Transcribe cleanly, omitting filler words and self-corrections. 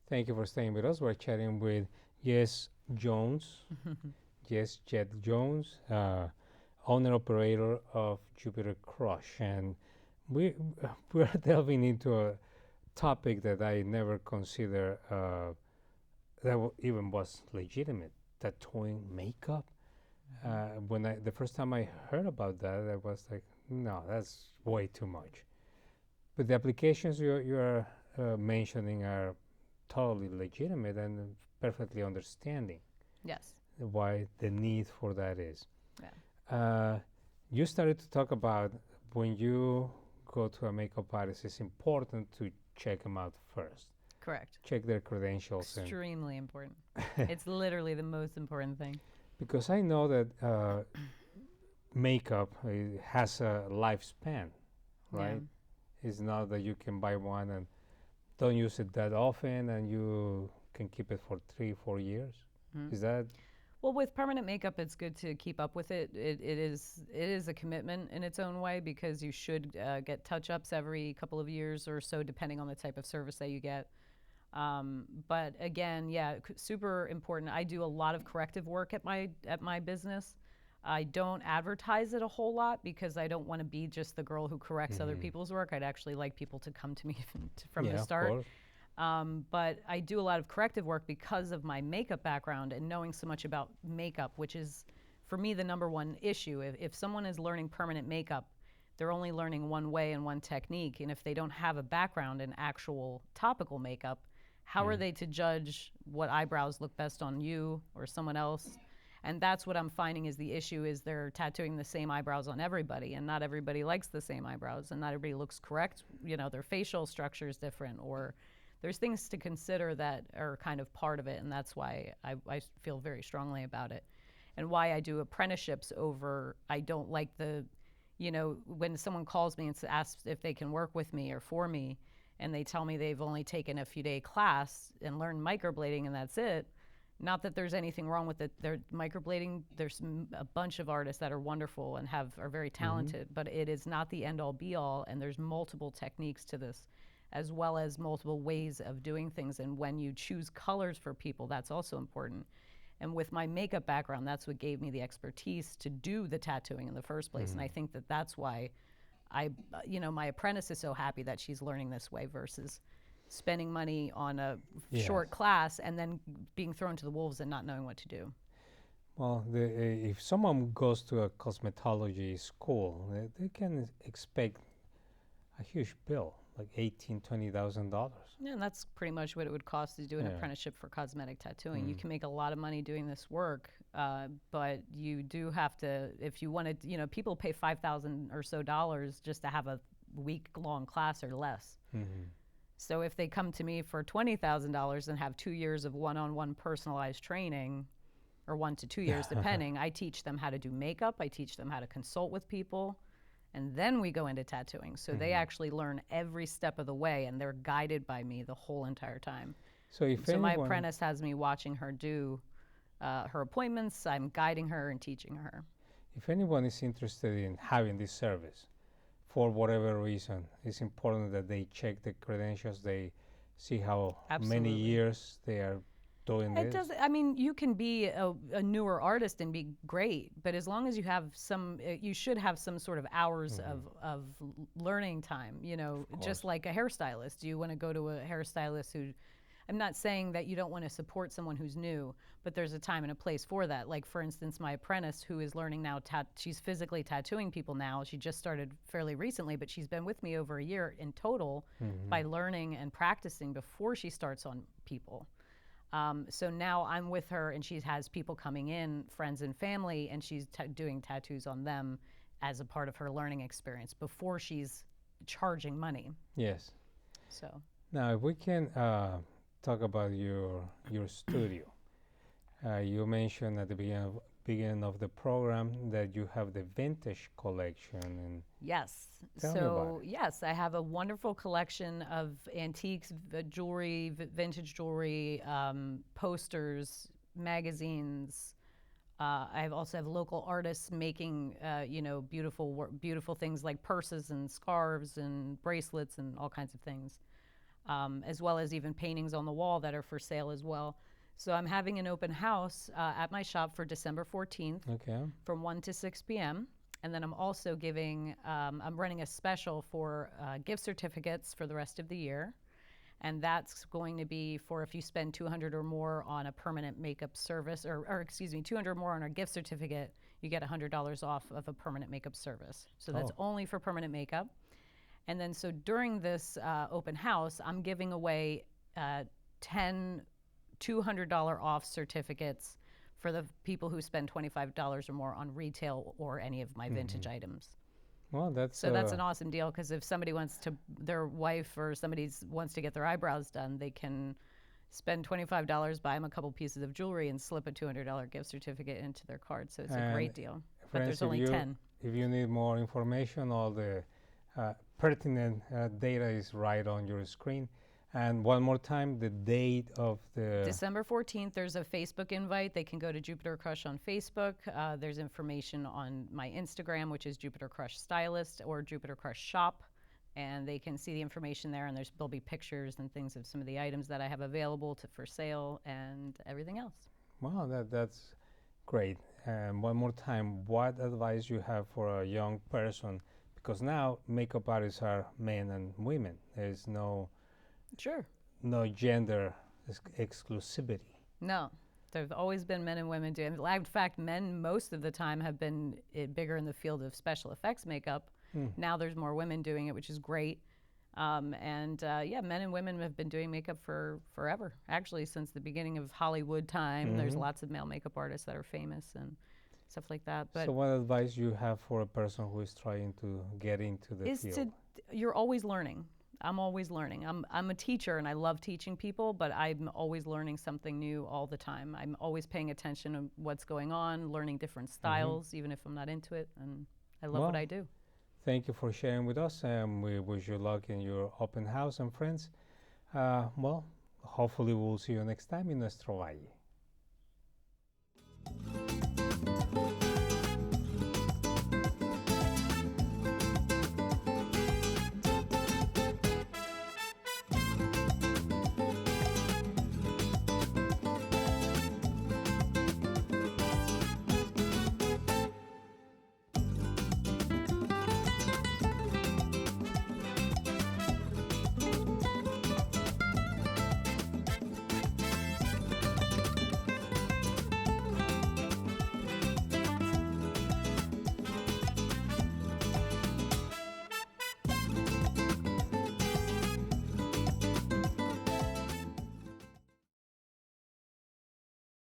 Thank you for staying with us. We're chatting with Jess Jones. Yes, Jet Jones, owner operator of Jupiter Crush, and we we're delving into a topic that I never considered even was legitimate: tattooing makeup. When the first time I heard about that, I was like, no, that's way too much. But the applications you're mentioning are totally legitimate and perfectly understanding Yes. why the need for that is. Yeah. You started to talk about when you go to a makeup artist, it's important to check them out first. Correct. Check their credentials. Extremely important. It's literally the most important thing. Because I know that makeup has a lifespan, right? Yeah. It's not that you can buy one and don't use it that often and you can keep it for 3-4 years. Mm. Is that Well, with permanent makeup, it's good to keep up with it. It is a commitment in its own way because you should get touch-ups every couple of years or so, depending on the type of service that you get. But again, yeah, super important. I do a lot of corrective work at my business. I don't advertise it a whole lot because I don't want to be just the girl who corrects other people's work. I'd actually like people to come to me from the start. Of course. But I do a lot of corrective work because of my makeup background and knowing so much about makeup, which is, for me, the number one issue. If someone is learning permanent makeup, they're only learning one way and one technique. And if they don't have a background in actual topical makeup, how are they to judge what eyebrows look best on you or someone else? And that's what I'm finding is the issue is they're tattooing the same eyebrows on everybody, and not everybody likes the same eyebrows, and not everybody looks correct. Their facial structure is different, or there's things to consider that are kind of part of it, and that's why I feel very strongly about it. And why I do apprenticeships over, I don't like when someone calls me and asks if they can work with me or for me, and they tell me they've only taken a few day class and learned microblading and that's it. Not that there's anything wrong with it. They're microblading. There's a bunch of artists that are wonderful and are very talented, but it is not the end all be all. And there's multiple techniques to this, as well as multiple ways of doing things. And when you choose colors for people, that's also important. And with my makeup background, that's what gave me the expertise to do the tattooing in the first place. And I think that that's why my apprentice is so happy that she's learning this way versus spending money on a short class and then being thrown to the wolves and not knowing what to do. Well, if someone goes to a cosmetology school, they can expect a huge bill, like $18,000-$20,000. Yeah, and that's pretty much what it would cost to do an apprenticeship for cosmetic tattooing. You can make a lot of money doing this work, but you do have to, if you want to, people pay $5,000 or so just to have a week-long class or less. So if they come to me for $20,000 and have 2 years of one-on-one personalized training, or 1 to 2 years depending, I teach them how to do makeup, I teach them how to consult with people, and then we go into tattooing. So they actually learn every step of the way, and they're guided by me the whole entire time. So my apprentice has me watching her do her appointments. I'm guiding her and teaching her. If anyone is interested in having this service, for whatever reason, it's important that they check the credentials, they see how many years they are doing this. You can be a newer artist and be great, but as long as you have you should have some sort of hours of learning time, just like a hairstylist. You want to go to a hairstylist who, I'm not saying that you don't want to support someone who's new, but there's a time and a place for that. Like, for instance, my apprentice who is learning now, she's physically tattooing people now. She just started fairly recently, but she's been with me over a year in total by learning and practicing before she starts on people. So now I'm with her, and she has people coming in, friends and family, and she's doing tattoos on them as a part of her learning experience before she's charging money. Yes. So now, if we can talk about your studio. You mentioned at the beginning of the program that you have the vintage collection. And yes. Tell me about it. Yes, I have a wonderful collection of antiques, jewelry, vintage jewelry, posters, magazines. I also have local artists making, beautiful things like purses and scarves and bracelets and all kinds of things. as well as even paintings on the wall that are for sale as well. So I'm having an open house at my shop for December 14th Okay. from 1 to 6 p.m. And then I'm also giving, I'm running a special for gift certificates for the rest of the year. And that's going to be for if you spend 200 or more on a permanent makeup service, or excuse me, 200 or more on a gift certificate, you get $100 off of a permanent makeup service. So that's only for permanent makeup. And then so during this open house, I'm giving away 10 $200 off certificates for the people who spend $25 or more on retail or any of my vintage items. Well, that's So that's an awesome deal, because if somebody wants to, their wife or somebody wants to get their eyebrows done, they can spend $25, buy them a couple pieces of jewelry, and slip a $200 gift certificate into their card. So it's a great deal. But there's only 10. If you need more information, all the pertinent data is right on your screen. And one more time, the date of the... December 14th, there's a Facebook invite. They can go to Jupiter Crush on Facebook. There's information on my Instagram, which is Jupiter Crush Stylist, or Jupiter Crush Shop. And they can see the information there, and there'll be pictures and things of some of the items that I have available for sale and everything else. Wow, that's great. And one more time, what advice you have for a young person? Because now makeup artists are men and women. There's no gender exclusivity. No, there've always been men and women doing. In fact, men most of the time have been bigger in the field of special effects makeup. Now there's more women doing it, which is great. Yeah, men and women have been doing makeup for forever. Actually, since the beginning of Hollywood time, there's lots of male makeup artists that are famous and stuff like that. But so what advice you have for a person who is trying to get into the field? You're always learning. I'm always learning. I'm a teacher, and I love teaching people, but I'm always learning something new all the time. I'm always paying attention to what's going on, learning different styles, even if I'm not into it, and I love what I do. Thank you for sharing with us, and we wish you luck in your open house. And friends, well, hopefully we'll see you next time in Nuestro Valle.